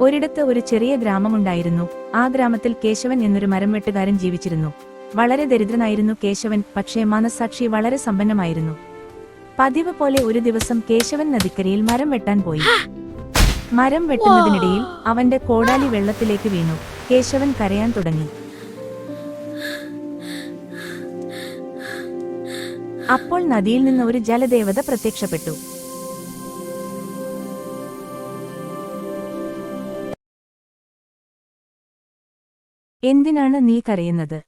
ഒരിടത്ത് ഒരു ചെറിയ ഗ്രാമമുണ്ടായിരുന്നു. ആ ഗ്രാമത്തിൽ കേശവൻ എന്നൊരു മരം വെട്ടുകാരൻ ജീവിച്ചിരുന്നു. വളരെ ദരിദ്രനായിരുന്നു കേശവൻ, പക്ഷേ മനസ്സാക്ഷി വളരെ സമ്പന്നമായിരുന്നു. പതിവ് പോലെ ഒരു ദിവസം കേശവൻ നദിക്കരയിൽ മരം വെട്ടാൻ പോയി. മരം വെട്ടുന്നതിനിടയിൽ അവന്റെ കോടാലി വെള്ളത്തിലേക്ക് വീണു. കേശവൻ കരയാൻ തുടങ്ങി. അപ്പോൾ നദിയിൽ നിന്ന് ഒരു ജലദേവത പ്രത്യക്ഷപ്പെട്ടു. എന്തിനാണ് നീ കരയുന്നത്?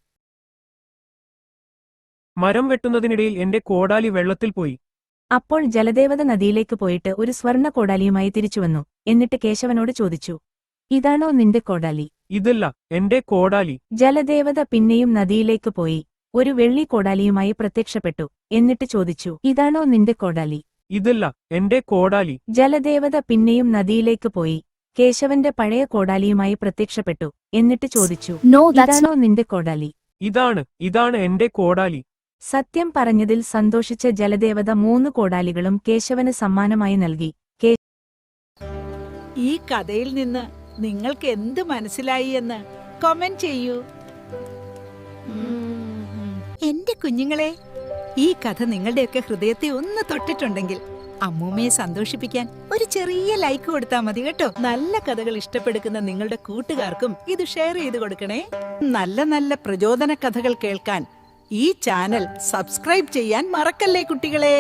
മരം വെട്ടുന്നതിനിടയിൽ എന്റെ കോടാലി വെള്ളത്തിൽ പോയി. അപ്പോൾ ജലദേവത നദിയിലേക്ക് പോയിട്ട് ഒരു സ്വർണ്ണ കോടാലിയുമായി തിരിച്ചുവന്നു. എന്നിട്ട് കേശവനോട് ചോദിച്ചു, ഇതാണോ നിന്റെ കോടാലി? ഇതല്ല എന്റെ കോടാലി. ജലദേവത പിന്നെയും നദിയിലേക്ക് പോയി ഒരു വെള്ളി കോടാലിയുമായി പ്രത്യക്ഷപ്പെട്ടു. എന്നിട്ട് ചോദിച്ചു, ഇതാണോ നിന്റെ കോടാലി? ഇതല്ല എന്റെ കോടാലി. ജലദേവത പിന്നെയും നദിയിലേക്ക് പോയി കേശവന്റെ പഴയ കോടാലിയുമായി പ്രത്യക്ഷപ്പെട്ടു. എന്നിട്ട് ചോദിച്ചു, ഇതാണോ നിന്റെ കോടാലി? ഇതാണ് എന്റെ കോടാലി. സത്യം പറഞ്ഞതിൽ സന്തോഷിച്ച ജലദേവത 3 കോടാലികളും കേശവന് സമ്മാനമായി നൽകി. ഈ കഥയിൽ നിന്ന് നിങ്ങൾക്ക് എന്ത് മനസ്സിലായി എന്ന് കമന്റ് ചെയ്യൂ. എന്റെ കുഞ്ഞുങ്ങളെ, ഈ കഥ നിങ്ങളുടെയൊക്കെ ഹൃദയത്തെ ഒന്ന് തൊട്ടിട്ടുണ്ടെങ്കിൽ അമ്മൂമ്മയെ സന്തോഷിപ്പിക്കാൻ ഒരു ചെറിയ ലൈക്ക് കൊടുത്താൽ മതി കേട്ടോ. നല്ല കഥകൾ ഇഷ്ടപ്പെടുന്ന നിങ്ങളുടെ കൂട്ടുകാർക്കും ഇത് ഷെയർ ചെയ്ത് കൊടുക്കണേ. നല്ല നല്ല പ്രചോദന കഥകൾ കേൾക്കാൻ ഈ ചാനൽ സബ്സ്ക്രൈബ് ചെയ്യാൻ മറക്കല്ലേ കുട്ടികളെ.